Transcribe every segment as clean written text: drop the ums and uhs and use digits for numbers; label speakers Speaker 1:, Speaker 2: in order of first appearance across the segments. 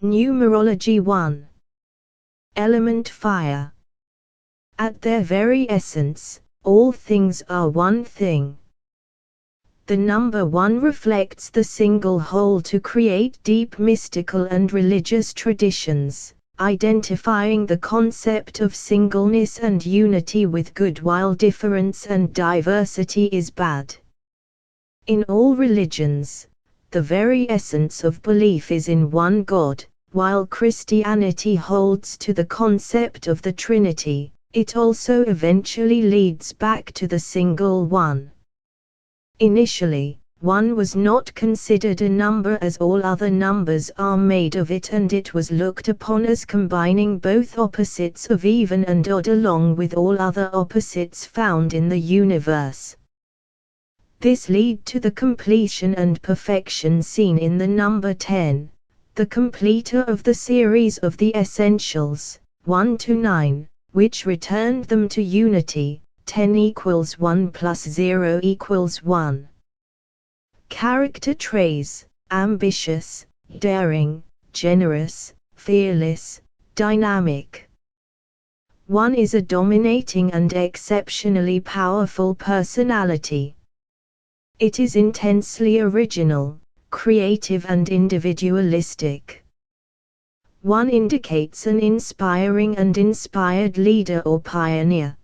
Speaker 1: Numerology 1. Element fire. At their very essence, all things are one thing. The number 1 reflects the single whole to create deep mystical and religious traditions, identifying the concept of singleness and unity with good while difference and diversity is bad. In all religions, the very essence of belief is in one God. While Christianity holds to the concept of the Trinity, it also eventually leads back to the single one. Initially, 1 was not considered a number as all other numbers are made of it, and it was looked upon as combining both opposites of even and odd along with all other opposites found in the universe. This led to the completion and perfection seen in the number 10, the completer of the series of the essentials, 1 to 9, which returned them to unity. 10 equals 1 plus 0 equals 1. Character traits: ambitious, daring, generous, fearless, dynamic. 1 is a dominating and exceptionally powerful personality. It is intensely original, creative and individualistic. 1 indicates an inspiring and inspired leader or pioneer.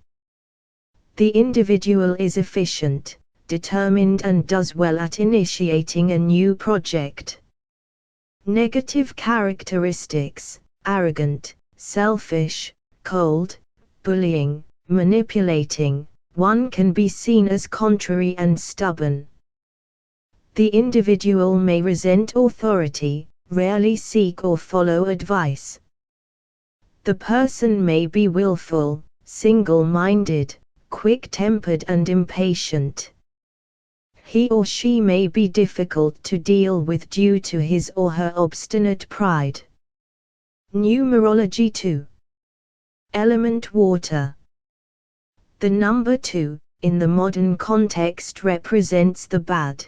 Speaker 1: The individual is efficient, determined and does well at initiating a new project. Negative characteristics: arrogant, selfish, cold, bullying, manipulating. 1 can be seen as contrary and stubborn. The individual may resent authority, rarely seek or follow advice. The person may be willful, single-minded, quick-tempered and impatient. He or she may be difficult to deal with due to his or her obstinate pride. Numerology 2. Element water. The number 2, in the modern context, represents the bad.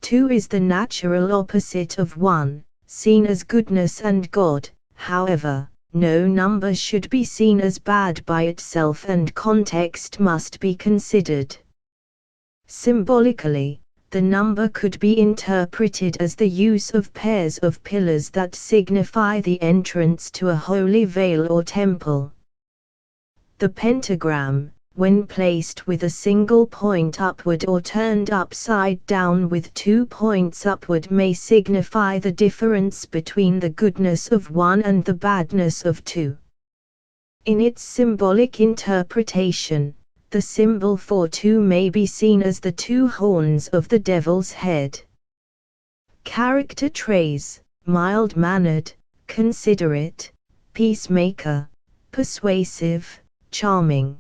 Speaker 1: 2 is the natural opposite of 1, seen as goodness and God. However, no number should be seen as bad by itself, and context must be considered. Symbolically, the number could be interpreted as the use of pairs of pillars that signify the entrance to a holy veil or temple. The pentagram, when placed with a single point upward or turned upside down with 2 points upward, may signify the difference between the goodness of 1 and the badness of 2. In its symbolic interpretation, the symbol for 2 may be seen as the 2 horns of the devil's head. Character traits: mild-mannered, considerate, peacemaker, persuasive, charming.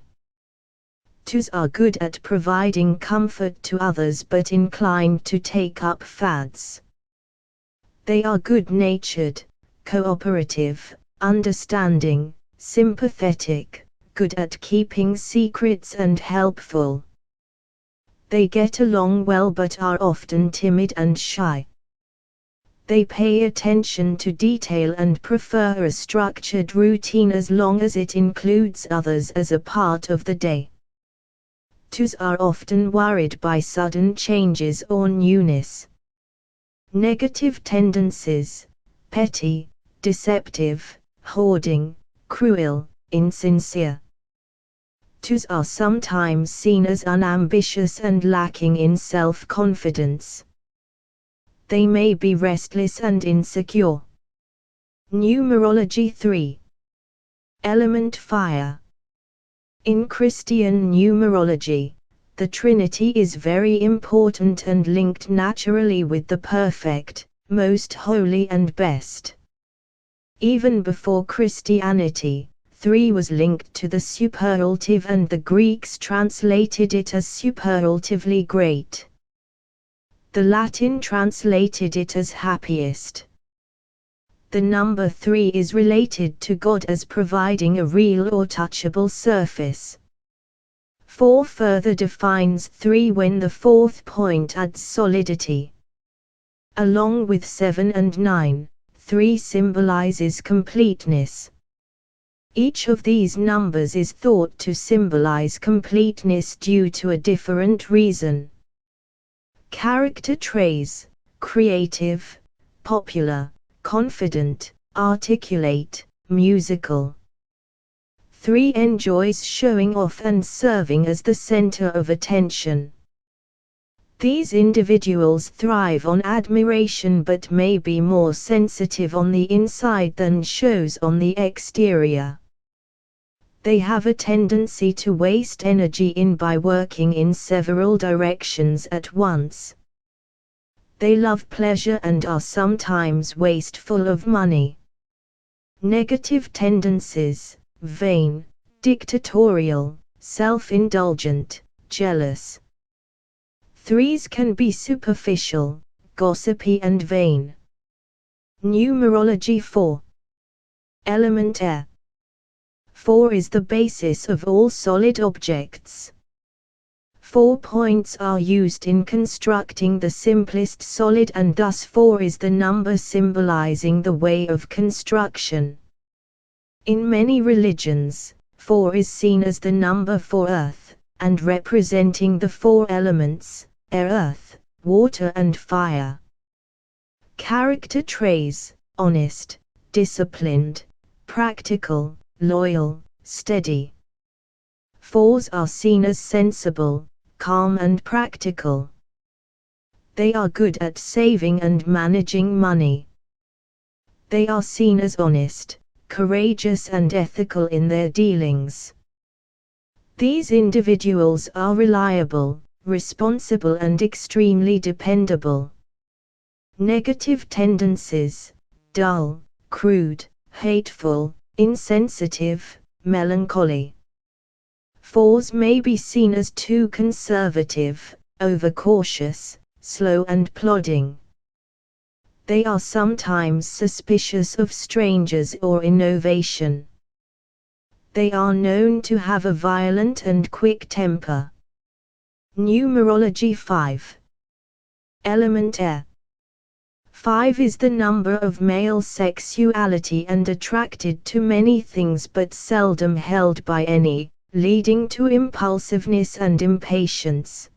Speaker 1: 2s are good at providing comfort to others but inclined to take up fads. They are good-natured, cooperative, understanding, sympathetic, good at keeping secrets and helpful. They get along well but are often timid and shy. They pay attention to detail and prefer a structured routine as long as it includes others as a part of the day. 2s are often worried by sudden changes or newness. Negative tendencies: petty, deceptive, hoarding, cruel, insincere. 2s are sometimes seen as unambitious and lacking in self-confidence. They may be restless and insecure. Numerology 3. Element fire. In Christian numerology, the Trinity is very important and linked naturally with the perfect, most holy and best. Even before Christianity, 3 was linked to the superlative, and the Greeks translated it as superlatively great. The Latin translated it as happiest. The number 3 is related to God as providing a real or touchable surface. 4 further defines 3 when the 4th point adds solidity. Along with 7 and 9, 3 symbolizes completeness. Each of these numbers is thought to symbolize completeness due to a different reason. Character traits: creative, popular, confident, articulate, musical. 3 enjoys showing off and serving as the center of attention. These individuals thrive on admiration but may be more sensitive on the inside than shows on the exterior. They have a tendency to waste energy by working in several directions at once. They love pleasure and are sometimes wasteful of money. Negative tendencies: vain, dictatorial, self-indulgent, jealous. 3s can be superficial, gossipy and vain. Numerology 4. Element air. 4 is the basis of all solid objects. 4 points are used in constructing the simplest solid, and thus 4 is the number symbolizing the way of construction. In many religions, 4 is seen as the number for earth, and representing the 4 elements: air, earth, water and fire. Character traits: honest, disciplined, practical, loyal, steady. 4s are seen as sensible, calm and practical. They are good at saving and managing money. They are seen as honest, courageous and ethical in their dealings. These individuals are reliable, responsible and extremely dependable. Negative tendencies: dull, crude, hateful, insensitive, melancholy. 4s may be seen as too conservative, overcautious, slow and plodding. They are sometimes suspicious of strangers or innovation. They are known to have a violent and quick temper. Numerology 5. Element air. 5 is the number of male sexuality and attracted to many things but seldom held by any, leading to impulsiveness and impatience.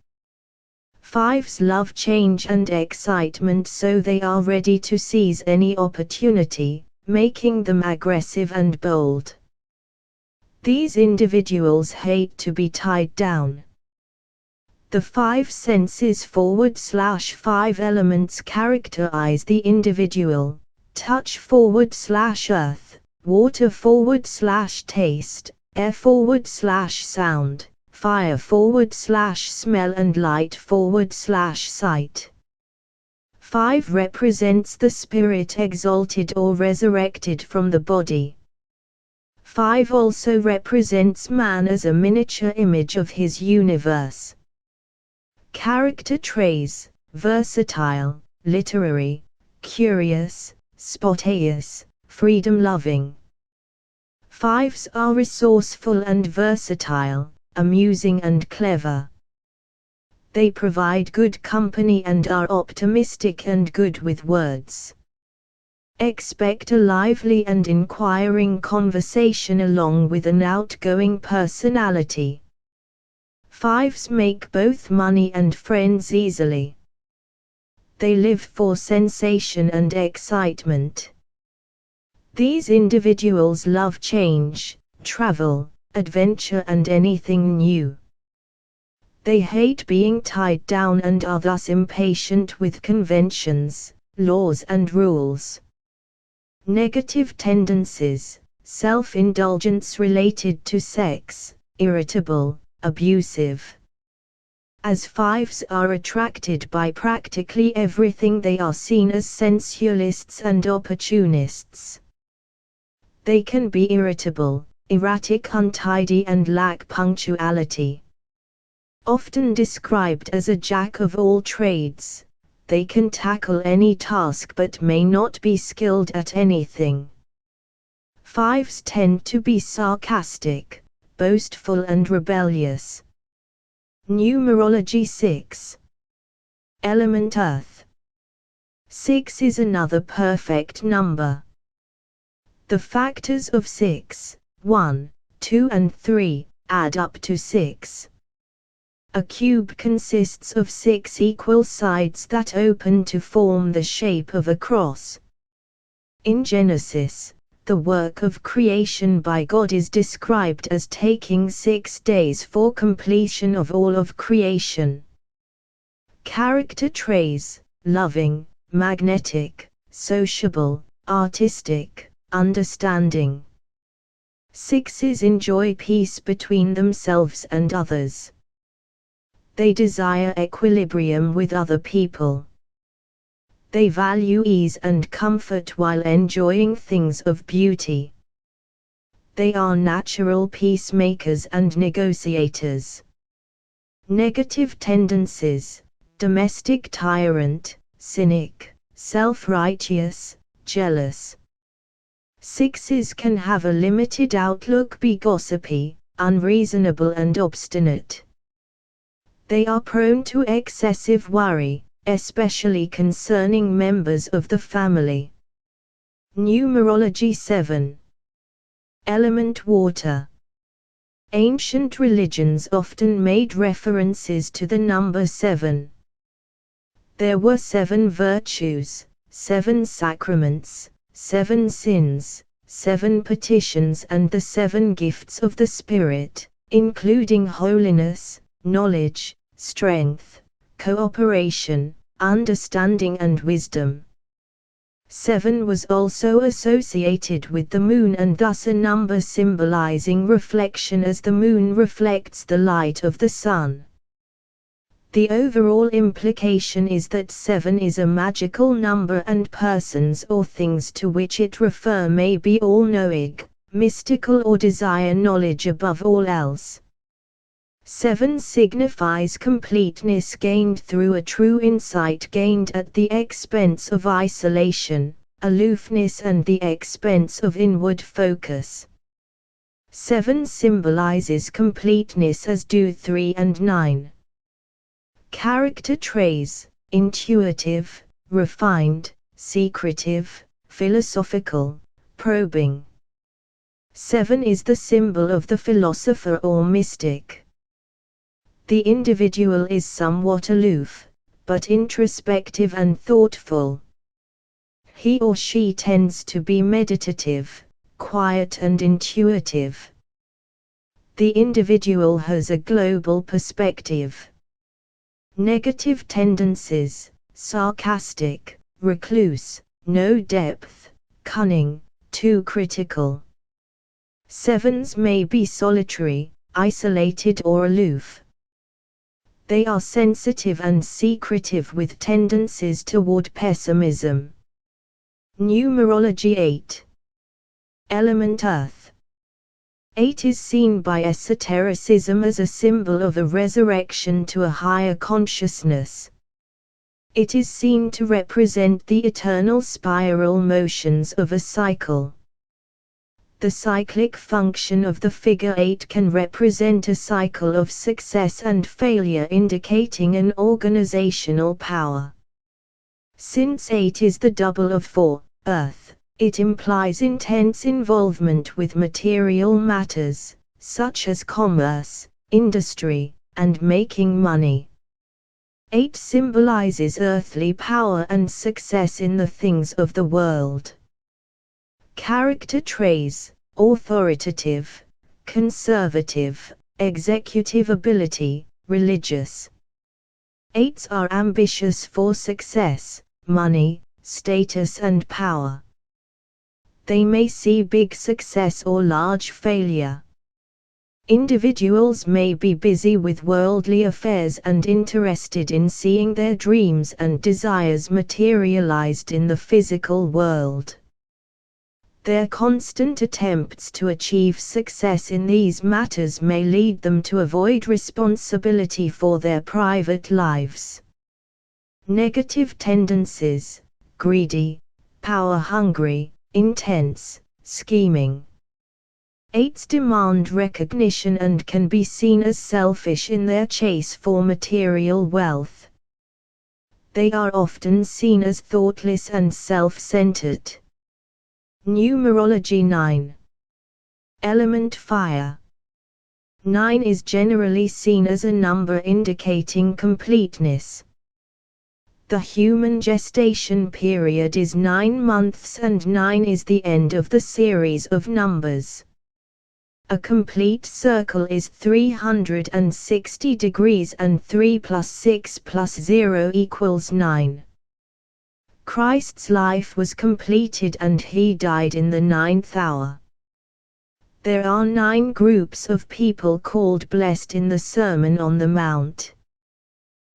Speaker 1: 5s love change and excitement, so they are ready to seize any opportunity, making them aggressive and bold. These individuals hate to be tied down. The 5 senses /5 elements characterize the individual: touch /earth, water /taste, air /sound, fire /smell and light /sight. 5 represents the spirit exalted or resurrected from the body. 5 also represents man as a miniature image of his universe. Character traits: versatile, literary, curious, spontaneous, freedom-loving. 5s are resourceful and versatile, amusing and clever. They provide good company and are optimistic and good with words. Expect a lively and inquiring conversation along with an outgoing personality. 5s make both money and friends easily. They live for sensation and excitement. These individuals love change, travel, adventure and anything new. They hate being tied down and are thus impatient with conventions, laws and rules. Negative tendencies: self-indulgence related to sex, irritable, abusive. As 5s are attracted by practically everything, they are seen as sensualists and opportunists. They can be irritable, erratic, untidy and lack punctuality. Often described as a jack of all trades, they can tackle any task but may not be skilled at anything. 5s tend to be sarcastic, boastful and rebellious. Numerology 6. Element earth. 6 is another perfect number. The factors of 6, 1, 2 and 3, add up to 6. A cube consists of 6 equal sides that open to form the shape of a cross. In Genesis, the work of creation by God is described as taking 6 days for completion of all of creation. Character traits: loving, magnetic, sociable, artistic, understanding. 6s enjoy peace between themselves and others. They desire equilibrium with other people. They value ease and comfort while enjoying things of beauty. They are natural peacemakers and negotiators. Negative tendencies: domestic tyrant, cynic, self-righteous, jealous. 6s can have a limited outlook, be gossipy, unreasonable and obstinate. They are prone to excessive worry, especially concerning members of the family. Numerology 7. Element water. Ancient religions often made references to the number 7. There were 7 virtues, 7 sacraments, 7 sins, 7 petitions and the 7 gifts of the Spirit, including holiness, knowledge, strength, cooperation, understanding and wisdom. 7 was also associated with the moon and thus a number symbolizing reflection, as the moon reflects the light of the sun. The overall implication is that 7 is a magical number and persons or things to which it refers may be all-knowing, mystical or desire knowledge above all else. 7 signifies completeness gained through a true insight gained at the expense of isolation, aloofness and the expense of inward focus. 7 symbolizes completeness, as do 3 and 9. Character traits: intuitive, refined, secretive, philosophical, probing. 7 is the symbol of the philosopher or mystic. The individual is somewhat aloof, but introspective and thoughtful. He or she tends to be meditative, quiet and intuitive. The individual has a global perspective. Negative tendencies: sarcastic, recluse, no depth, cunning, too critical. 7s may be solitary, isolated or aloof. They are sensitive and secretive with tendencies toward pessimism. Numerology 8. Element earth. 8 is seen by esotericism as a symbol of a resurrection to a higher consciousness. It is seen to represent the eternal spiral motions of a cycle. The cyclic function of the figure 8 can represent a cycle of success and failure, indicating an organizational power. Since 8 is the double of 4, earth, it implies intense involvement with material matters, such as commerce, industry, and making money. 8 symbolizes earthly power and success in the things of the world. Character traits: authoritative, conservative, executive ability, religious. 8s are ambitious for success, money, status and power. They may see big success or large failure. Individuals may be busy with worldly affairs and interested in seeing their dreams and desires materialized in the physical world. Their constant attempts to achieve success in these matters may lead them to avoid responsibility for their private lives. Negative tendencies: greedy, power-hungry, intense, scheming. 8s demand recognition and can be seen as selfish in their chase for material wealth. They are often seen as thoughtless and self-centered. Numerology 9. Element fire. 9 is generally seen as a number indicating completeness. The human gestation period is 9 months and 9 is the end of the series of numbers. A complete circle is 360 degrees and 3 plus 6 plus 0 equals 9. Christ's life was completed and he died in the 9th hour. There are 9 groups of people called blessed in the Sermon on the Mount.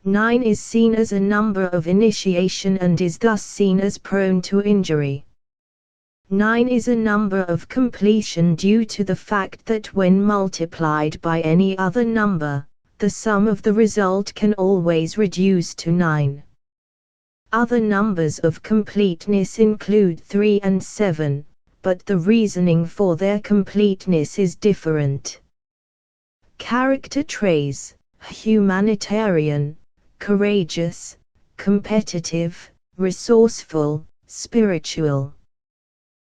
Speaker 1: 9 is seen as a number of initiation and is thus seen as prone to injury. 9 is a number of completion due to the fact that when multiplied by any other number, the sum of the result can always reduce to 9. Other numbers of completeness include 3 and 7, but the reasoning for their completeness is different. Character traits: humanitarian, courageous, competitive, resourceful, spiritual.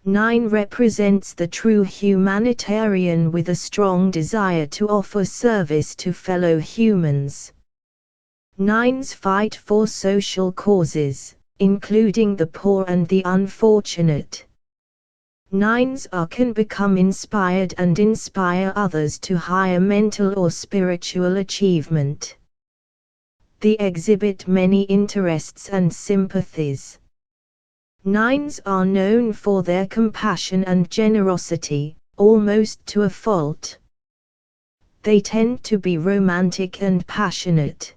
Speaker 1: 9 represents the true humanitarian with a strong desire to offer service to fellow humans. 9s fight for social causes, including the poor and the unfortunate. 9s can become inspired and inspire others to higher mental or spiritual achievement. They exhibit many interests and sympathies. 9s are known for their compassion and generosity, almost to a fault. They tend to be romantic and passionate.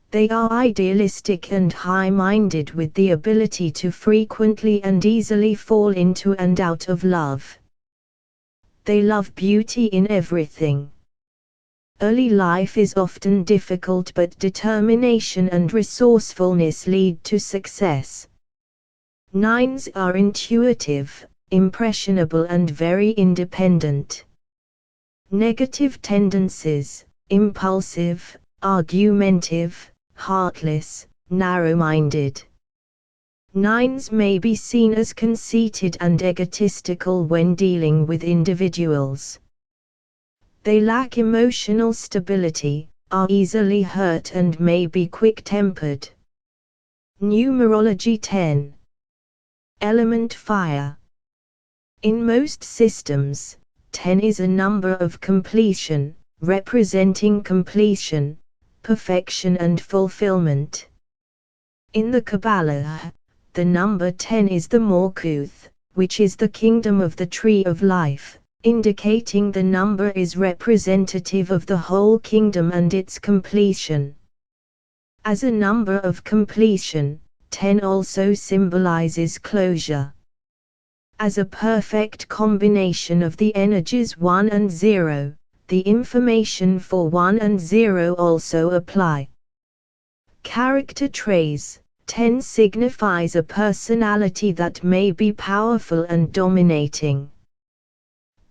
Speaker 1: They are idealistic and high-minded with the ability to frequently and easily fall into and out of love. They love beauty in everything. Early life is often difficult, but determination and resourcefulness lead to success. 9s are intuitive, impressionable and very independent. Negative tendencies: impulsive, argumentative, heartless, narrow-minded. 9s may be seen as conceited and egotistical when dealing with individuals. They lack emotional stability, are easily hurt and may be quick-tempered. Numerology 10. Element fire. In most systems, 10 is a number of completion, representing completion, perfection and fulfillment. In the Kabbalah, the number 10 is the Morkuth, which is the kingdom of the tree of life, indicating the number is representative of the whole kingdom and its completion. As a number of completion, 10 also symbolizes closure. As a perfect combination of the energies 1 and 0, the information for 1 and 0 also apply. Character traits: 10 signifies a personality that may be powerful and dominating.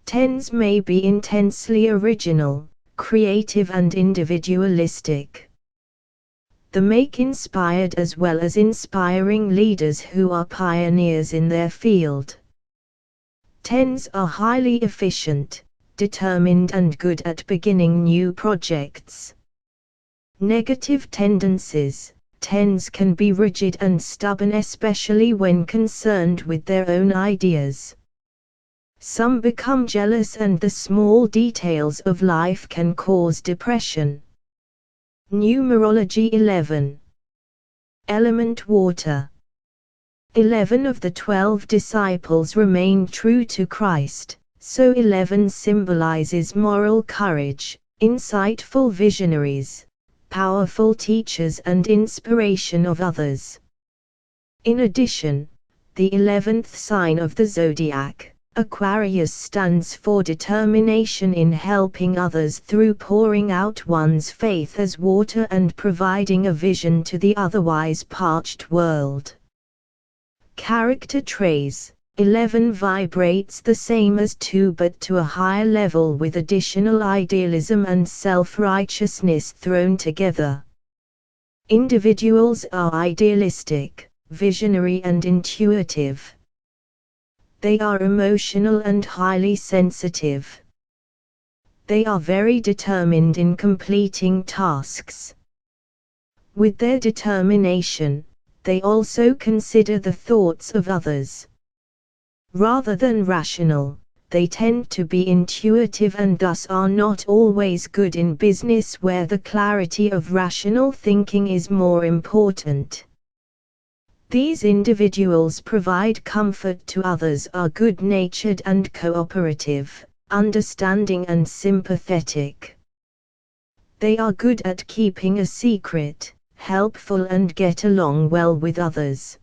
Speaker 1: 10s may be intensely original, creative and individualistic. They make inspired as well as inspiring leaders who are pioneers in their field. 10s are highly efficient, determined and good at beginning new projects. Negative tendencies: 10s can be rigid and stubborn, especially when concerned with their own ideas. Some become jealous and the small details of life can cause depression. Numerology 11. Element water. 11 of the 12 disciples remained true to Christ, so 11 symbolizes moral courage, insightful visionaries, powerful teachers and inspiration of others. In addition, the 11th sign of the zodiac, Aquarius, stands for determination in helping others through pouring out one's faith as water and providing a vision to the otherwise parched world. Character traits: 11 vibrates the same as 2 but to a higher level with additional idealism and self-righteousness thrown together. Individuals are idealistic, visionary and intuitive. They are emotional and highly sensitive. They are very determined in completing tasks. With their determination, they also consider the thoughts of others. Rather than rational, they tend to be intuitive and thus are not always good in business where the clarity of rational thinking is more important. These individuals provide comfort to others, are good-natured and cooperative, understanding and sympathetic. They are good at keeping a secret, helpful and get along well with others.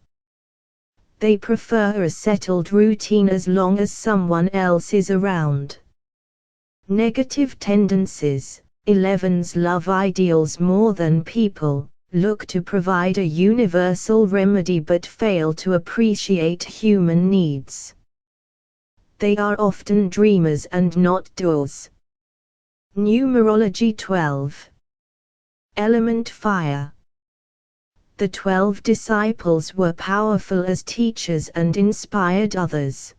Speaker 1: They prefer a settled routine as long as someone else is around. Negative tendencies. 11s love ideals more than people, look to provide a universal remedy but fail to appreciate human needs. They are often dreamers and not doers. Numerology 12. Element fire. The 12 disciples were powerful as teachers and inspired others.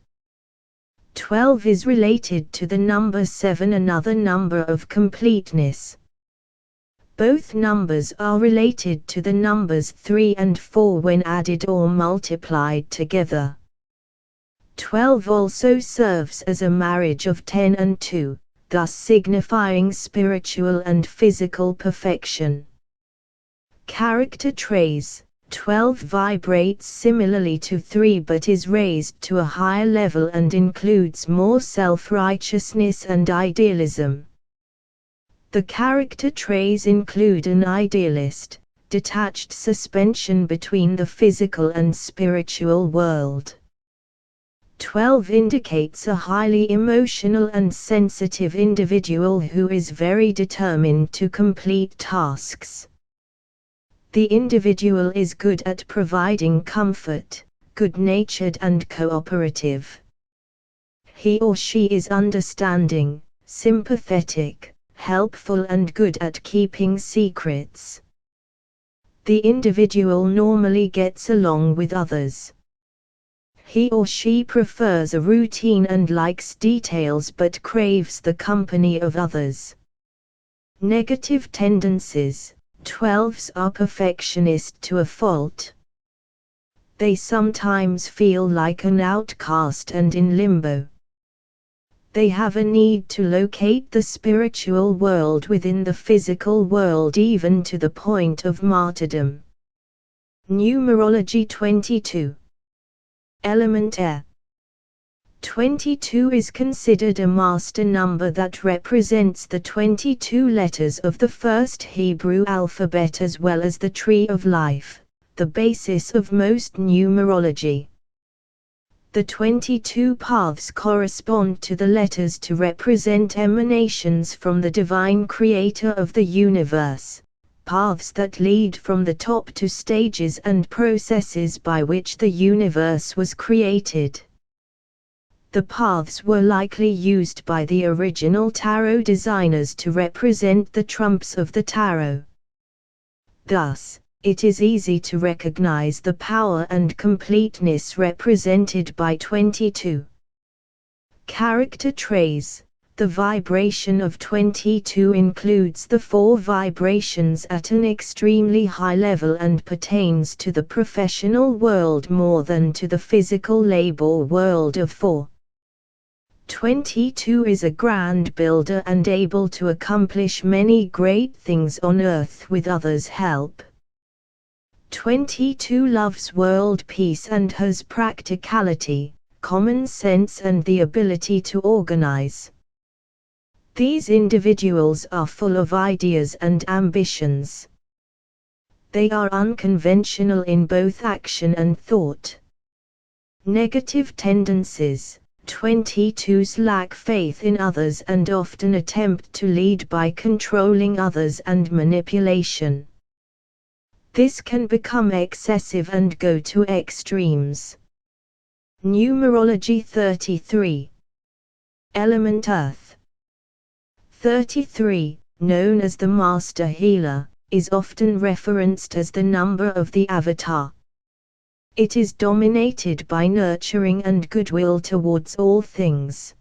Speaker 1: 12 is related to the number 7, another number of completeness. Both numbers are related to the numbers 3 and 4 when added or multiplied together. 12 also serves as a marriage of 10 and 2, thus signifying spiritual and physical perfection. Character traits. 12 vibrates similarly to 3 but is raised to a higher level and includes more self-righteousness and idealism. The character traits include an idealist, detached suspension between the physical and spiritual world. 12 indicates a highly emotional and sensitive individual who is very determined to complete tasks. The individual is good at providing comfort, good-natured and cooperative. He or she is understanding, sympathetic, helpful and good at keeping secrets. The individual normally gets along with others. He or she prefers a routine and likes details but craves the company of others. Negative tendencies. 12s are perfectionist to a fault. They sometimes feel like an outcast and in limbo. They have a need to locate the spiritual world within the physical world even to the point of martyrdom. Numerology 22. Element air. 22 is considered a master number that represents the 22 letters of the first Hebrew alphabet as well as the tree of life, the basis of most numerology. The 22 paths correspond to the letters to represent emanations from the divine creator of the universe, paths that lead from the top to stages and processes by which the universe was created. The paths were likely used by the original tarot designers to represent the trumps of the tarot. Thus, it is easy to recognize the power and completeness represented by 22. Character traits. The vibration of 22 includes the 4 vibrations at an extremely high level and pertains to the professional world more than to the physical labor world of 4. 22 is a grand builder and able to accomplish many great things on earth with others' help. 22 loves world peace and has practicality, common sense and the ability to organize. These individuals are full of ideas and ambitions. They are unconventional in both action and thought. Negative tendencies. 22s lack faith in others and often attempt to lead by controlling others and manipulation. This can become excessive and go to extremes. Numerology 33. Element Earth. 33, known as the Master Healer, is often referenced as the number of the avatar. It is dominated by nurturing and goodwill towards all things.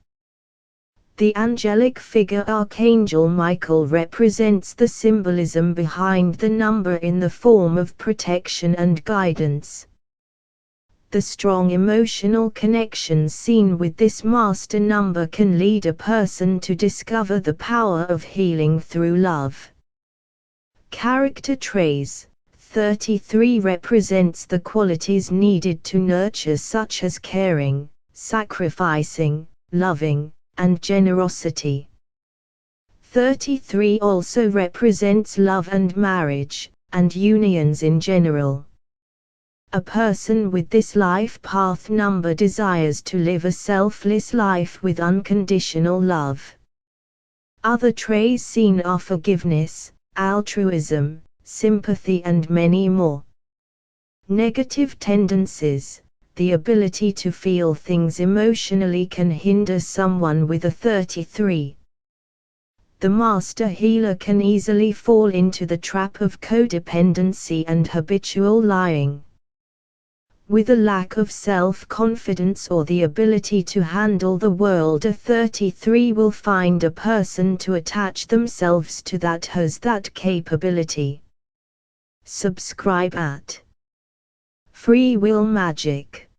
Speaker 1: The angelic figure Archangel Michael represents the symbolism behind the number in the form of protection and guidance. The strong emotional connections seen with this master number can lead a person to discover the power of healing through love. Character traits. 33 represents the qualities needed to nurture, such as caring, sacrificing, loving, and generosity. 33 also represents love and marriage, and unions in general. A person with this life path number desires to live a selfless life with unconditional love. Other traits seen are forgiveness, altruism, sympathy, and many more. Negative tendencies. The ability to feel things emotionally can hinder someone with a 33. The master healer can easily fall into the trap of codependency and habitual lying. With a lack of self-confidence or the ability to handle the world, a 33 will find a person to attach themselves to that has that capability. Subscribe at Free Will Magic.